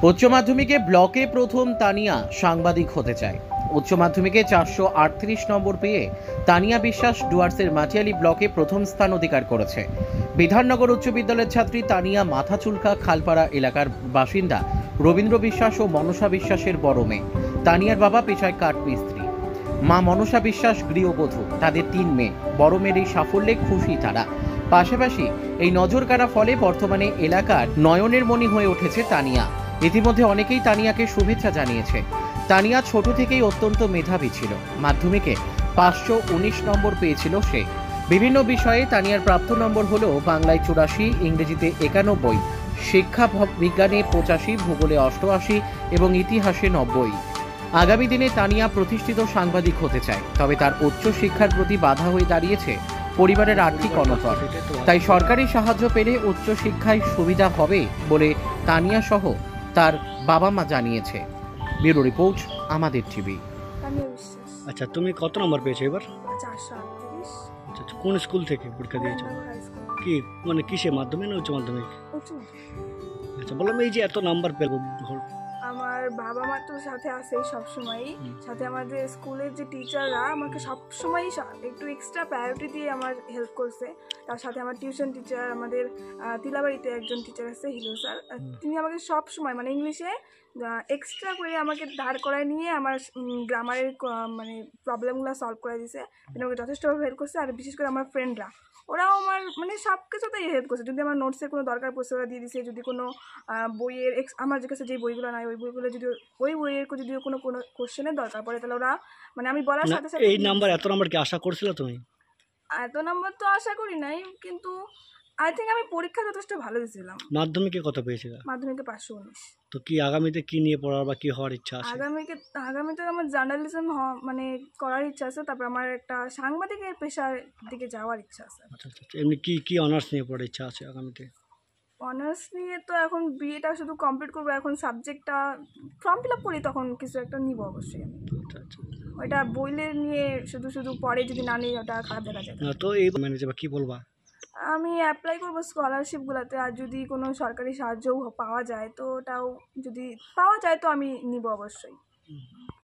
উচ্চ মাধ্যমিকে ব্লকে প্রথম তানিয়া সাংবাদিক হতে চায়। উচ্চ মাধ্যমিকে 438 নম্বর পেয়ে তানিয়া বিশ্বাস ডুয়ার্সের মাটিয়ালি ব্লকে প্রথম স্থান অধিকার করেছে। বিধাননগর উচ্চ বিদ্যালয়ের ছাত্রী তানিয়া মাথাচুলকা খালপাড়া এলাকার বাসিন্দা রবীন্দ্র বিশ্বাস ও মনসা বিশ্বাসের বড় মেয়ে। তানিয়ার বাবা পেশায় কাঠমিস্ত্রি, মা মনসা বিশ্বাস গৃহবধূ। তাদের 3 মেয়ে। বড় মেয়ের এই সাফল্যে খুশি তারা। পাশাপাশি এই নজরকাড়া ফলে বর্তমানে এলাকার নয়নের মণি হয়ে উঠেছে তানিয়া। ইতিমধ্যে অনেকেই তানিয়াকে শুভেচ্ছা জানিয়েছে। তানিয়া ছোট থেকেই অত্যন্ত মেধাবী ছিল। মাধ্যমিকে 519 নম্বর পেয়েছিল সে। বিভিন্ন বিষয়ে তানিয়ার প্রাপ্ত নম্বর হলো বাংলায় 84, ইংরেজিতে 91, শিক্ষা বিজ্ঞানে 85, ভূগোলে 88 এবং ইতিহাসে 90। আগামী দিনে তানিয়া প্রতিষ্ঠিত সাংবাদিক হতে চায়, তবে তার উচ্চ শিক্ষার প্রতি বাধা হয়ে দাঁড়িয়েছে পরিবারের আর্থিক অনটন। তাই সরকারি সাহায্য পেলে উচ্চ শিক্ষায় সুবিধা হবে বলে তানিয়া সহ তার বাবা মা জানিয়েছে। ব্যুরো রিপোর্ট, আমাদের টিভি। আচ্ছা, তুমি কত নম্বর পেয়েছো এবার? 438। আচ্ছা, কোন স্কুল থেকে পরীক্ষা দিয়েছো? কি মানে কিসে, মাধ্যমিক না উচ্চ মাধ্যমিক? আচ্ছা, বললাম এই যে এত নাম্বার পেল, আমার বাবা মা তো সাথে আছেই সবসময়ই, সাথে আমাদের স্কুলের যে টিচাররা আমাকে সবসময়ই একটু এক্সট্রা প্রায়োরিটি দিয়ে আমার হেল্প করছে। তার সাথে আমার টিউশন টিচার, আমাদের তিলাবাড়িতে একজন টিচার আছে হিলো স্যার, তিনি আমাকে সব সময় মানে ইংলিশে এক্সট্রা করে আমাকে দাঁড় করায় নিয়ে আমার গ্রামারের মানে প্রবলেমগুলো সলভ করে দিয়েছে। তিনি আমাকে যথেষ্টভাবে হেল্প করছে। আর বিশেষ করে আমার ফ্রেন্ডরা, ওরাও আমার মানে সব কিছুতেই হেল্প করছে। যদি আমার নোটসের কোনো দরকার পড়ছে ওরা দিয়ে দিছে। যদি কোনো বইয়ের আমার কাছে যে বইগুলো নাই ওই বইগুলো যদি ওই বইয়ের যদি কোনো কোশ্চেনের দরকার পড়ে তাহলে ওরা মানে আমি বলার সাথে সাথে। এই নাম্বার এত নাম্বার কি আশা করছিলে তুমি? এত নাম্বার তো আশা করি নাই, কিন্তু আই থিঙ্ক আমি পরীক্ষা যথেষ্ট ভালো দিয়েছিলাম। মাধ্যমিকে কত পেয়েছিল? মাধ্যমিকে 519। তো কি আগামীতে কি নিয়ে পড়ার বা কি হওয়ার ইচ্ছা আছে? আগামীতে আমার জার্নালিজম মানে করার ইচ্ছা আছে। তারপর আমার একটা সাংবাদিকের পেশার দিকে যাওয়ার ইচ্ছা আছে। আচ্ছা আচ্ছা, এমনি কি কি অনার্স নিয়ে পড়ার ইচ্ছা আছে আগামীতে? অনার্স নিয়ে তো এখন বিএটা শুধু কমপ্লিট করবো, এখন সাবজেক্টটা ফর্ম ফিল আপ করি তখন কিছু একটা নিব অবশ্যই। আচ্ছা আচ্ছা, ওইটা বইলের নিয়ে শুধু শুধু পরে যদি না নিই ওটা খারাপ দেখা যায়। তো এই ম্যানেজার কি বলবা? আমি অ্যাপ্লাই করবো স্কলারশিপগুলোতে, আর যদি কোনো সরকারি সাহায্যও পাওয়া যায় তো ওটাও যদি পাওয়া যায় তো আমি নিব অবশ্যই।